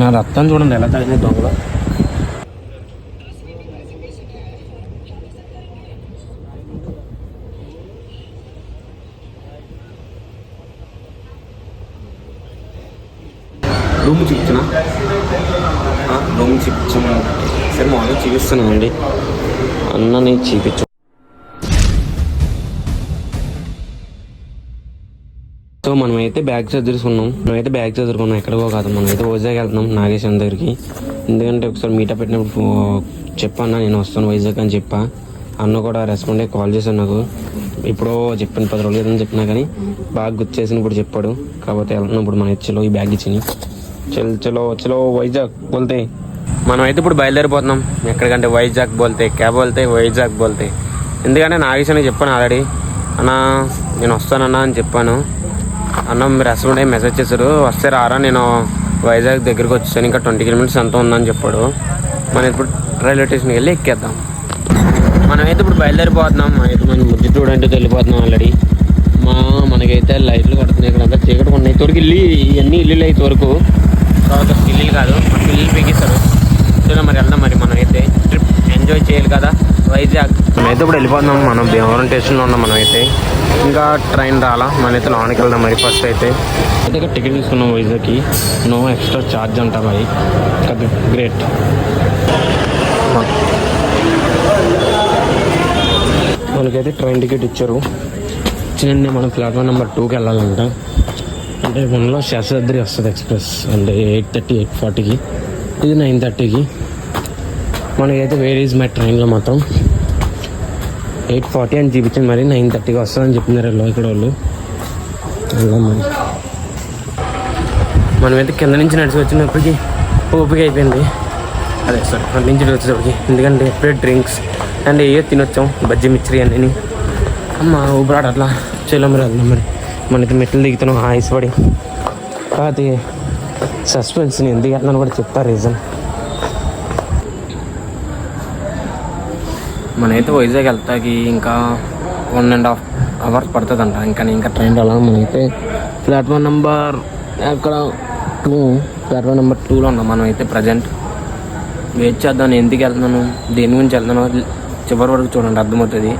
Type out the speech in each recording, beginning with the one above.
నా రక్తం చూడండి ఎలా తాగినాయి దొంగలు. రూమ్ చూపించిన సరే మార్నింగ్ చూపిస్తున్నానండి. అన్నని చూపించు. సో మనమైతే బ్యాగ్ చదువుకున్నాం. ఎక్కడికో కాదు, మనమైతే వైజాగ్ వెళ్తున్నాం నాగేశ్వరం దగ్గరికి. ఎందుకంటే ఒకసారి మీటప్ పెట్టినప్పుడు చెప్పన్నా నేను వస్తాను వైజాగ్ అని చెప్పా. అన్న కూడా రెస్పాండ్ అయ్యి కాల్ చేశాను నాకు. ఇప్పుడు చెప్పాను 10 రోజులు ఏదని చెప్పినా కానీ బాగా గుర్తు చేసిన ఇప్పుడు చెప్పాడు. కాకపోతే వెళ్తున్నప్పుడు మన చలో ఈ బ్యాగ్ ఇచ్చి చలో వైజాగ్ బోల్తే. మనమైతే ఇప్పుడు బయలుదేరిపోతున్నాం. ఎక్కడికంటే వైజాగ్ బోల్తే వైజాగ్ బోల్తే. ఎందుకంటే నాగేశ్వరానికి చెప్పాను ఆల్రెడీ, అన్న నేను వస్తానన్నా అని చెప్పాను. అన్న మీరు రెస్పాండ్ అయ్యి మెసేజ్ చేశారు, వస్తే రారా నేను వైజాగ్ దగ్గరికి వచ్చాను, ఇంకా 20 కిలోమీటర్స్ ఎంత ఉందని చెప్పాడు. మనం ఇప్పుడు రైల్వే స్టేషన్కి వెళ్ళి ఎక్కేద్దాం. మనమైతే ఇప్పుడు బయలుదేరిపోతున్నాం. మన ముద్దు చూడంటే వెళ్ళిపోతున్నాం ఆల్రెడీ. మనకైతే లైట్లు కొడుతున్నాయి. ఇక్కడ అంతా చీకటి ఉన్నాయి. తోడికి ఇవన్నీ ఇల్లులు అయితే వరకు తర్వాత ఇల్లు కాదు, మన ఇల్లు పీకిస్తారు. సో మరి వెళ్దాం. మరి మనమైతే ట్రిప్ ఎంజాయ్ చేయాలి కదా వైజాగ్. మనమైతే ఇప్పుడు వెళ్ళిపోతున్నాం. మనం భీమవరం స్టేషన్లో ఉన్నాం. మనమైతే ఇంకా ట్రైన్ రాలా. మనైతే లోనికి వెళ్దాం. మరి ఫస్ట్ అయితే ఇక్కడ టికెట్ తీసుకున్నాం వైజాగ్కి. నో ఎక్స్ట్రా ఛార్జ్ అంట మరి. గ్రేట్. మనకైతే ట్రైన్ టికెట్ ఇచ్చారు. చిన్న మనం ప్లాట్ఫామ్ నెంబర్ 2కి వెళ్ళాలంట. అంటే 1లో శేషాద్రి వస్తుంది ఎక్స్ప్రెస్. అంటే 8:30 8:40కి, ఇది 9:30కి. మనకైతే వేర్ ఈజ్ మై ట్రైన్లో మాత్రం 8:40 అని చూపించింది. మరి 9:30కి వస్తుందని చెప్తున్నారు ఇక్కడ వాళ్ళు. వెళ్దాం మరి. మనమైతే కింద నుంచి నడిచి వచ్చినప్పటికీ ఓపిక అయిపోయింది. అదే సార్ అక్కడి నుంచి వచ్చేటప్పటికి. ఎందుకంటే ఎప్పుడే డ్రింక్స్ అండ్ ఏయో తినొచ్చాం, బజ్జీ మిర్చి అన్నీ. అమ్మ ఊపిరాడు అట్లా చలో మరి వెళ్దాం. మరి మనకి మెట్లు దిగుతున్నాం ఆయిస్పడి. కాకపోతే సస్పెన్స్ని ఎందుకు వెళ్తాను కూడా చెప్తా రీజన్. మనైతే వైజాగ్ వెళ్తాకి ఇంకా 1.5 hours పడుతుందంట. ఇంకా ట్రైన్ రాలా. మనమైతే ప్లాట్ఫామ్ నెంబర్ అక్కడ 2, ప్లాట్ఫామ్ నెంబర్ 2లో ఉన్నాం. మనమైతే ప్రజెంట్ వెయిట్ చేద్దాం. నేను ఎందుకు వెళ్తున్నాను, దేని గురించి వెళ్తున్నాను చివరి వరకు చూడండి, అర్థమవుతుంది.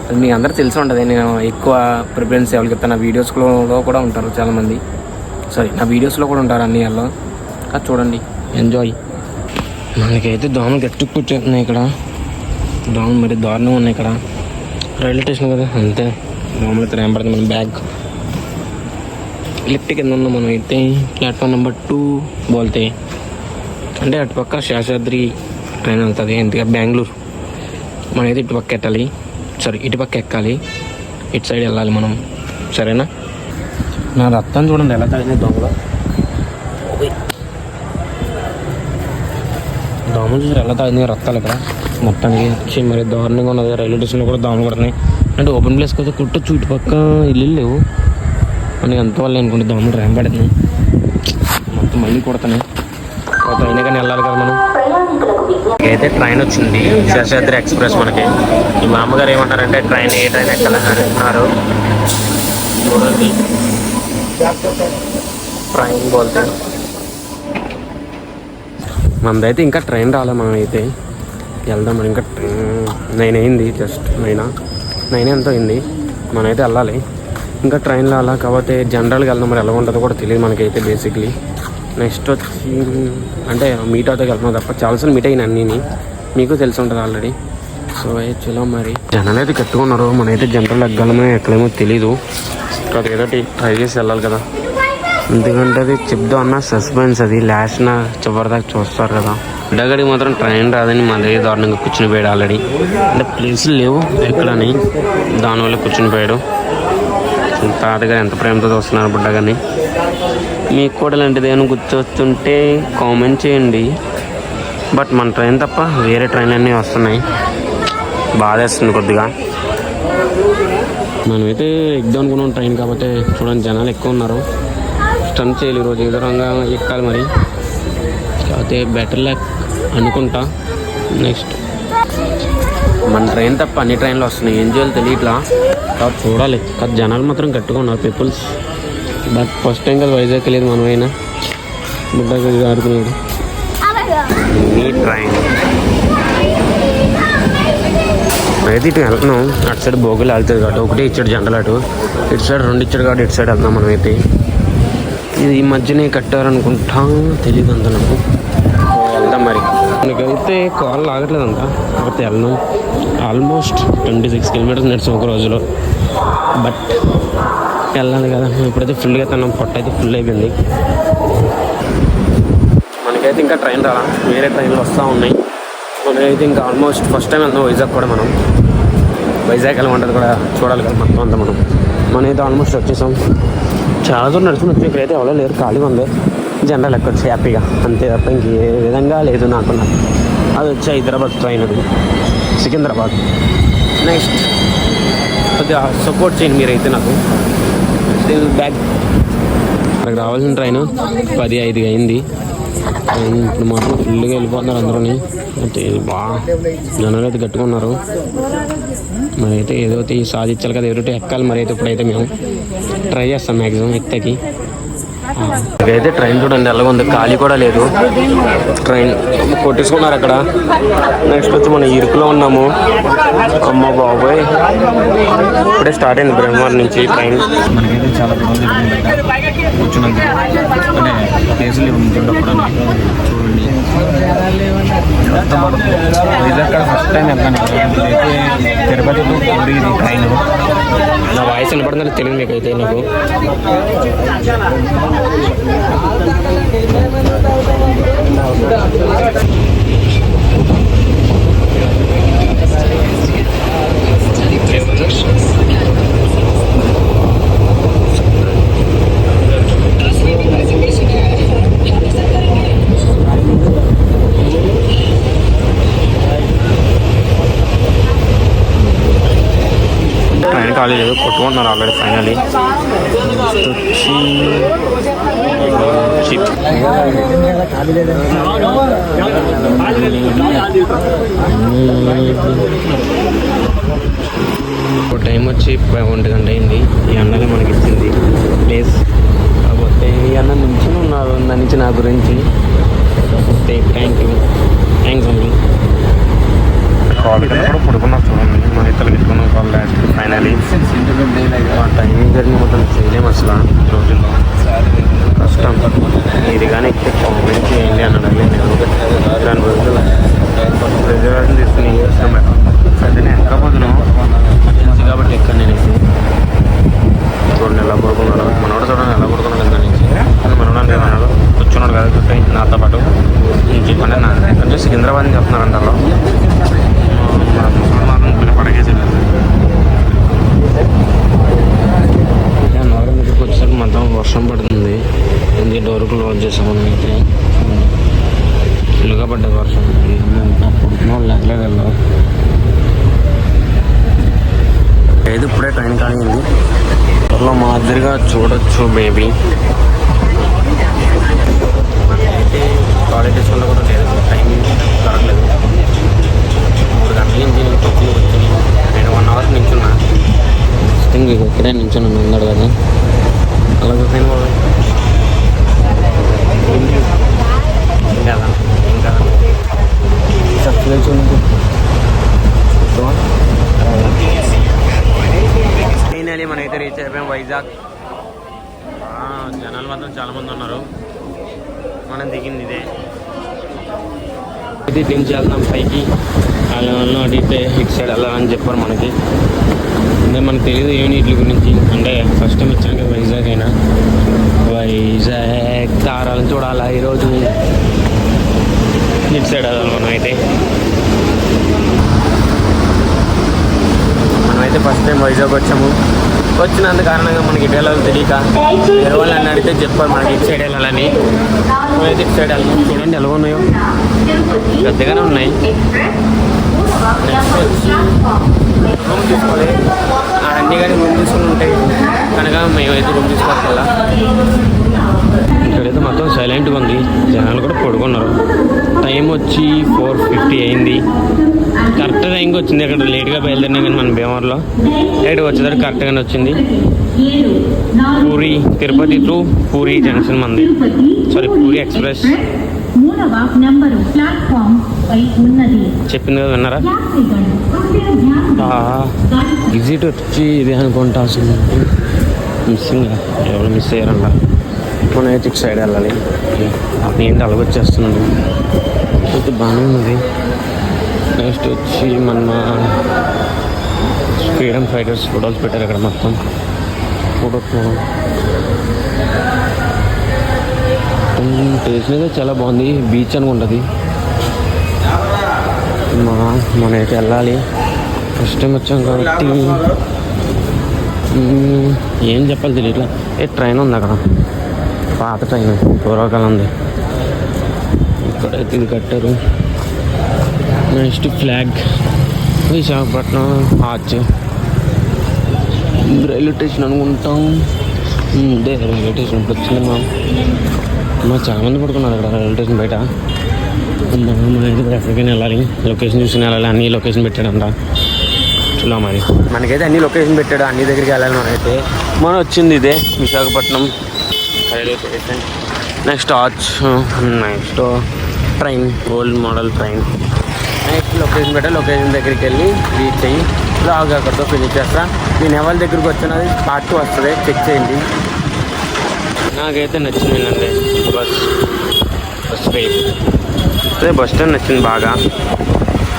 అది మీకు అందరూ తెలిసి ఉంటుంది. నేను ఎక్కువ ప్రిఫరెన్స్ ఎవరికి ఇస్తాను. నా వీడియోస్లో కూడా ఉంటారు చాలామంది. నా వీడియోస్లో కూడా ఉంటారు అన్ని వాళ్ళు. అది చూడండి, ఎంజాయ్. మనకైతే దోమలు గట్టి కూర్చోతున్నాయి ఇక్కడ. దోమలు మరి దారుణంగా ఉన్నాయి ఇక్కడ. రైల్వే స్టేషన్ కదా, అంతే దోమలు అయితే ఏం పడుతుంది. మన బ్యాగ్ లిఫ్ట్ కింద ఉన్నాం. మనం అయితే ప్లాట్ఫామ్ నెంబర్ 2 బోల్తే. అంటే అటుపక్క శేషాద్రి ట్రైన్ వెళ్తుంది. ఎందుకంటే బెంగళూరు. మనమైతే ఇటుపక్క ఎట్టాలి, ఇటుపక్క ఎక్కాలి, ఇటు సైడ్ వెళ్ళాలి మనం. సరేనా. నా రక్తం చూడండి ఎలా తాగినాయి దోమలు. దోమలు చూసి ఎలా తాగినాయి రక్తాలు ఇక్కడ మొత్తానికి వచ్చి. మరి దారుణంగా ఉన్నది. రైల్వే స్టేషన్లో కూడా దోమలు కొడుతున్నాయి. అంటే ఓపెన్ ప్లేస్ కదా కుట్టొచ్చు. ఇటుపక్క ఇల్లు లేవు మనకి ఎంత వాళ్ళు అనుకుంటే దోమలు రేంపడుతున్నాయి మొత్తం. మళ్ళీ కొడుతున్నాయి. అయినా కానీ వెళ్ళాలి కదా మనం. అయితే ట్రైన్ వచ్చింది శేషాద్రి ఎక్స్ప్రెస్. మనకి మా అమ్మగారు ఏమంటారంటే ఏ ట్రైన్ ఎక్కాలని అంటున్నారు. చూడండి ట్రైన్ బోల్తే. మనదైతే ఇంకా ట్రైన్ రాలే. మనం అయితే వెళ్దాం. మరి ఇంకా 9 అయింది. జస్ట్ 9 ఎంతో అయింది. మనమైతే వెళ్ళాలి. ఇంకా ట్రైన్ రాలా. కాకపోతే జనరల్గా వెళ్దాం. మరి ఎలా ఉంటుందో కూడా తెలియదు మనకైతే బేసిక్లీ. నెక్స్ట్ వచ్చి అంటే మీట్ అవుతాకి వెళ్తున్నాం తప్ప చాలాసార్లు మీట్ అయిన అన్నీ మీకు తెలిసి ఉంటుంది ఆల్రెడీ. సో చలో మరి. జనాలు అయితే కట్టుకున్నారు. మనమైతే జనరల్ ఎక్కగలమో ఎక్కలేమో తెలీదు. కాదు ఏదో ట్రై చేసి వెళ్ళాలి కదా. ఎందుకంటే అది చెప్దాం అన్న సస్పెన్స్. అది లాస్ట్న చివరిదాకా చూస్తారు కదా. ఇడగడికి మాత్రం ట్రైన్ రాదని మళ్ళీ దారుణంగా కూర్చుని పోయాడు ఆల్రెడీ. అంటే ప్లేసులు లేవు ఎక్కడని, దానివల్ల కూర్చుని పోయాడు. తాతగారు ఎంత ప్రేమతో చూస్తున్నారు బుడ్డగాని. మీకు కూడా ఇలాంటిది ఏమైనా గుర్తొస్తుంటే కామెంట్ చేయండి. బట్ మన ట్రైన్ తప్ప వేరే ట్రైన్లు అన్నీ వస్తున్నాయి. బాధేస్తుంది కొద్దిగా. మనమైతే ఎగ్దాం అనుకున్నాం ట్రైన్. కాబట్టి చూడండి జనాలు ఎక్కువ ఉన్నారు. స్టన్ చేయాలి ఈరోజు ఏదో రంగా ఎక్కాలి మరి. కాకపోతే బెటర్ లక్ అనుకుంటా. నెక్స్ట్ మన ట్రైన్ తప్ప అన్ని ట్రైన్లు వస్తున్నాయి. ఏం చేయాలి తెలియట్లా. కాబట్టి చూడాలి. కాదు జనాలు మాత్రం గట్టిగా ఉన్నారు పీపుల్స్. బట్ ఫస్ట్ టైం కదా వైజాగ్ వెళ్ళేది మనమైనా. బుడ్డగా ఆడుతున్నాడు. ఈ ట్రైన్ అయితే ఇటు వెళ్తున్నాం. అటు సైడ్ బోగులు వెళ్తుంది కాబట్టి ఒకటే ఇచ్చాడు జనరల్ అటు, ఇటు సైడ్ 2 ఇచ్చాడు కాబట్టి ఇటు సైడ్ వెళ్తున్నాం మనం. అయితే ఇది ఈ మధ్యనే కట్టారనుకుంటా, తెలియదు అంత నాకు. వెళ్దాం మరి. మనకైతే కాల్ ఆగట్లేదు అంతా, కాకపోతే వెళ్దాం. ఆల్మోస్ట్ 26 కిలోమీటర్స్ నడిచాం ఒక రోజులో. బట్ వెళ్ళాలి కదా. ఇప్పుడైతే ఫుల్గా తిన్నాం, పొట్ట అయితే ఫుల్ అయిపోయింది. మనకైతే ఇంకా ట్రైన్ రాలా, వేరే ట్రైన్లు వస్తూ ఉన్నాయి. మనకైతే ఇంకా ఆల్మోస్ట్ ఫస్ట్ టైం వెళ్దాం వైజాగ్ కూడా. మనం వైజాగ్ వెళ్ళమంటది కూడా చూడాలి కదా మొత్తం అంతా. మనమైతే ఆల్మోస్ట్ వచ్చేసాం. చాలా దూరం నడుచుకుని వచ్చి ఇక్కడైతే ఎవరో లేరు, ఖాళీగా ఉంది. జనరల్ ఎక్కొచ్చి హ్యాపీగా, అంతే తప్ప ఇంకే విధంగా లేదు నాకు. అది వచ్చి హైదరాబాద్ ట్రైన్, అది సికింద్రాబాద్. నెక్స్ట్ కొద్దిగా సపోర్ట్ చేయండి మీరైతే నాకు. బ్యాగ్ అక్కడికి రావాల్సిన ట్రైన్ 10:05 అయింది. ఇప్పుడు మాత్రం ఫుల్గా వెళ్ళిపోతున్నారు అందరూని. అయితే బాగా జనాలు అయితే గట్టిగా ఉన్నారు. మరి అయితే ఏదో సాధించాలి కదా, ఎవరితో ఎక్కాలి. మరి అయితే ఇప్పుడైతే మేము ట్రై చేస్తాం మ్యాక్సిమం ఎక్కి. అయితే ట్రైన్ చూడండి ఎలాగ ఉంది, ఖాళీ కూడా లేదు. ట్రైన్ కొట్టేసుకున్నారు అక్కడ. నెక్స్ట్ వచ్చి మనం ఇరుకులో ఉన్నాము. అమ్మ బాబోయ్, ఇప్పుడే స్టార్ట్ అయింది బ్రహ్మవరం నుంచి ట్రైన్. మనకైతే చాలా కూర్చున్నాం అంటే ప్లేసులు ఉండప్పుడు చూడండి. వైజాగ్ ఫస్ట్ టైం వెళ్తాను. తిరుపతి టు పూరి ఇది ట్రైన్. నా వాయిస్ వినపడుతుందని తెలియదు మీకైతే నాకు. ట్రైన్ ఖాళీ లేదు, కొట్టుకుంటున్నారు ఆల్రెడీ ఫైనలీ. వచ్చి టైం వచ్చి 1 గంట అయింది. ఈ అన్నగా మనకి ఇచ్చింది ప్లేస్. కాకపోతే ఈ అన్న నుంచి ఉన్నారు దాని నుంచి నా గురించి. థ్యాంక్స్ అండి. కాల్ కింద కూడా పడుకున్నా చూడండి. మన ఇతరులు తీసుకున్నాం call last finally. Time journey మొత్తం చేయలేము అసలు రోజుల్లో, కష్టం. ఇది కానీ ఎక్కితే కామెంట్ చేయండి అన్నాడు. నేను 2 రోజులు రిజర్వేషన్ తీసుకుని ఇష్టం. అయితే నేను ఎక్కకపోతున్నాను కాబట్టి ఎక్కడ నేను చూడండి ఎలా పడుకున్నాడు. మనోడు చూడండి ఎలా పడుకున్నాడు దాని నుంచి. మనోడు అన్నాడు కూర్చున్నాడు కదా నాతో పాటు నుంచి. అంటే నా ఎక్కడి నుంచి సికింద్రాబాద్ అని చెప్తున్నారు అంటారు. నగరం దగ్గరికి వచ్చేసరికి మొత్తం వర్షం పడుతుంది. ఎందుకు డోర్ క్లోజ్ చేసాం మనం. అయితే ఫుల్గా పడ్డది వర్షం. పుడుతున్న లేకలేదు వెళ్ళాం. ఏది ఇప్పుడే ట్రైన్ కానింది. త్వరలో మాదిరిగా చూడొచ్చు మేబీ. అయితే కాలేజ్ స్కూల్లో కూడా లేదు, టైం దొరకలేదు. 3 గంటల నుంచి నేను కొద్దిగా వచ్చి నేను 1 అవర్ నించున్నా. థింక్ ఇక్కడే నించున్నాను ఉన్నాడు కదా. అలాగే ఫైన్ కదా ఇంకా ఫైనలీ మనమైతే రీచ్ అయిపోయాం వైజాగ్. జనాలు మాత్రం చాలామంది ఉన్నారు. మనం దిగింది ఇదే. ఇది దించి వెళ్దాం పైకి. వాళ్ళ అడిగితే ఇటు సైడ్ వెళ్ళాలని చెప్పారు మనకి. అంటే మనకు తెలియదు ఏమి వీటి గురించి. అంటే ఫస్ట్ టైం ఇచ్చాను కదా వైజాగ్. అయినా వైజాగ్ తారాలను చూడాలా ఈరోజు. ఇటు సైడ్ వెళ్ళాలి మనమైతే. మనమైతే ఫస్ట్ టైం వైజాగ్ వచ్చాము. వచ్చినంత కారణంగా మనకి ఇటు వెళ్ళాలో తెలియక వేరే వాళ్ళని అడిగితే చెప్పారు మనకి ఇటు సైడ్ వెళ్ళాలని. మనమైతే ఇటు సైడ్ వెళ్తాం. చూడండి ఎలా ఉన్నాయో, పెద్దగానే ఉన్నాయి. నెక్స్ట్ వచ్చి రూమ్ తీసుకోవాలి. అన్నీ కానీ రూమ్ తీసుకుని ఉంటాయి కనుక మేమైతే రూమ్ తీసుకోవాలి. ఇక్కడైతే మొత్తం సైలెంట్గా ఉంది. జనాలు కూడా పడుకున్నారు. టైం వచ్చి 4:50 అయింది. కరెక్ట్ టైంకి వచ్చింది. అక్కడ లేట్గా బయలుదేరినా కానీ మన భీమవరంలో లేట్గా వచ్చేసరికి కరెక్ట్గానే వచ్చింది. పూరి తిరుపతి టు పూరి జంక్షన్ మంది. సారీ పూరి ఎక్స్ప్రెస్ మూడవ నంబరు ప్లాట్ఫామ్ పై ఉన్నది. చెప్పింది కదా, విన్నారా? విజిట్ వచ్చి ఇది అనుకుంటా, అసలు మిస్సింగ్ ఎవరు మిస్ అయ్యారంట. మనం అయితే ఇటు సైడ్ వెళ్ళాలి. ఏంటి అలగొచ్చేస్తున్నాడు, అయితే బాగానే ఉన్నది. నెక్స్ట్ వచ్చి మన ఫ్రీడమ్ ఫైటర్స్ ఫోటోస్ పెట్టారు అక్కడ మొత్తం. ఫోటోస్ ప్లేస్ అయితే చాలా బాగుంది, బీచ్ అనుకుంటుంది. మనైతే వెళ్ళాలి, ఫస్ట్ టైం వచ్చాం కాబట్టి ఏం చెప్పాలి తెలియట్లా. ట్రైన్ ఉంది అక్కడ, పాత ట్రైన్ పూర్వకాలం ఉంది. ఇక్కడైతే ఇది కట్టారు. Next flag Visakhapatnam arch railway station అనుకుంటాం. ఇదే రైల్వే స్టేషన్ ఇప్పుడు వచ్చింది. మా చాలా మంది పడుకున్నారు అక్కడ రైల్వే స్టేషన్ బయట. ఎక్కడికైనా వెళ్ళాలి, లొకేషన్ చూసుకుని వెళ్ళాలి. అన్ని లొకేషన్ పెట్టాడంట చూలా. మరి మనకైతే అన్ని లొకేషన్ పెట్టాడు, అన్ని దగ్గరికి వెళ్ళాలి. మనం వచ్చింది ఇదే Visakhapatnam railway station. Next arch, next train, old model train. Next location పెట్టా, లొకేషన్ దగ్గరికి వెళ్ళి రీచ్ అయ్యి బ్లాగ్ అక్కడితో ఫినిష్ చేస్తా. నేను ఎవరి దగ్గరికి వచ్చినది పార్ట్ 2 వస్తుంది, చెక్ చేయండి. నాకైతే నచ్చిందండి బస్ వెయిట్. అదే బస్ స్టాండ్ నచ్చింది బాగా.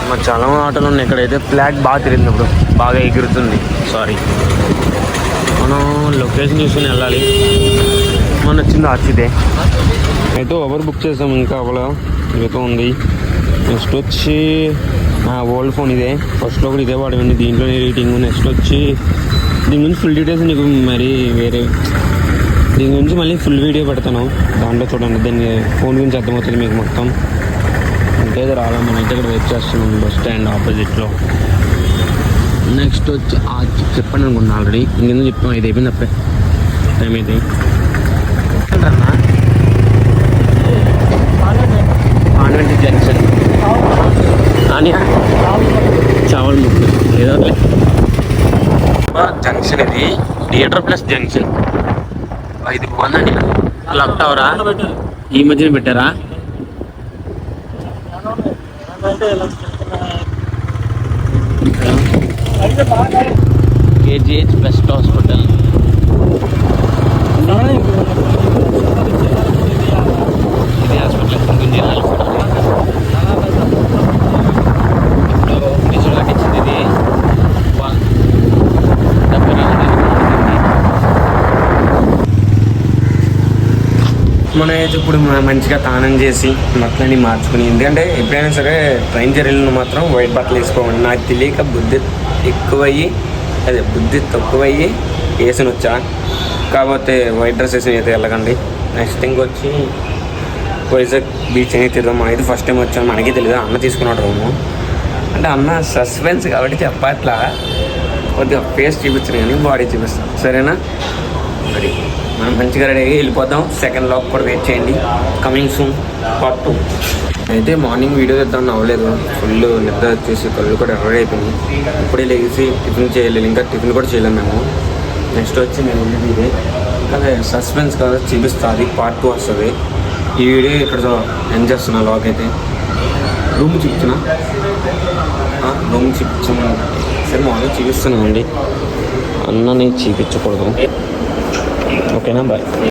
మాకు చాలా ఆటోలు ఉన్నాయి. ఇక్కడైతే ఫ్లాగ్ బాగా తిరిగింది, ఇప్పుడు బాగా ఎగురుతుంది. సారీ, మనం లొకేషన్ చూసుకుని వెళ్ళాలి. మనం వచ్చింది ఆర్చిదే. అయితే ఓవర్ బుక్ చేసాం, ఇంకా అవ్వలో మిగతా ఉంది. నెక్స్ట్ వచ్చి ఓల్డ్ ఫోన్ ఇదే, ఫస్ట్లో కూడా ఇదే వాడేవండి, దీంట్లోనే రేటింగ్. నెక్స్ట్ వచ్చి దీని గురించి ఫుల్ డీటెయిల్స్ నీకు మరి వేరే దీని గురించి మళ్ళీ ఫుల్ వీడియో పెడతాను, దాంట్లో చూడండి. దాన్ని ఫోన్ గురించి అర్థమవుతుంది మీకు మొత్తం. అంటే రాలా, మనైతే ఇక్కడ వెయిట్ చేస్తున్నాం బస్ స్టాండ్ ఆపోజిట్లో. నెక్స్ట్ వచ్చి చెప్పండి అనుకున్నాను ఆల్రెడీ, ఇంకెందుకు చెప్తాం, ఇది అయిపోయింది అప్పుడే టైం అయితే. కాన్వెంట్ జంక్షన్ అని చావల్ ముక్కు ఏదో జంక్షన్, ఇది థియేటర్ ప్లస్ జంక్షన్. ఇది బాగుందండి. క్లాక్ టవరా ఈ మధ్యన పెట్టారా? KGH best hospital. ఇది హాస్పిటల్ గురించి కట్టించింది. ఇది మనం అయితే ఇప్పుడు మంచిగా స్నానం చేసి బట్టలన్నీ మార్చుకుని, ఎందుకంటే ఎప్పుడైనా సరే ట్రైన్ జర్నీలో మాత్రం వైట్ బట్టలు వేసుకోమండి. నాకు తెలియక బుద్ధి తక్కువయ్యి వేసిన వచ్చా, కాకపోతే వైట్ డ్రెస్ వేసి అయితే వెళ్ళకండి. నెక్స్ట్ థింగ్ వచ్చి వైజాగ్ బీచ్ అనేది తిరుగుదాం. మనం అయితే ఫస్ట్ టైం వచ్చాము, మనకి తెలియదు. అన్న తీసుకున్నాడు రూము, అంటే అన్న సస్పెన్స్ కాబట్టి చెప్పట్లా, కొద్దిగా ఫేస్ చూపించను కానీ బాడీ చూపిస్తాం, సరేనా? మరి మనం మంచిగా రెడీ అయ్యి వెళ్ళిపోతాం. సెకండ్ లాక్ కూడా వెయిట్ చేయండి, కమింగ్ సూన్ పార్ట్ 2. అయితే మార్నింగ్ వీడియో తెద్దామని అవ్వలేదు, ఫుల్ నిద్ర వచ్చేసి కళ్ళు కూడా ఎర్ర అయిపోయింది. ఇప్పుడే లేచి టిఫిన్ చేయలేదు, ఇంకా టిఫిన్ కూడా చేయలేము మేము. నెక్స్ట్ వచ్చి నేను ఉండేది ఇదే, అదే సస్పెన్స్ కదా చూపిస్తా, అది పార్ట్ 2 వస్తుంది. ఈ వీడియో ఇక్కడ ఎండ్ చేస్తున్నా. లాక్ అయితే రూమ్ చూపించిన సరే మార్నింగ్ చూపిస్తున్నామండి, అన్నని చూపించకూడదు. ఓకేనా, బాయ్.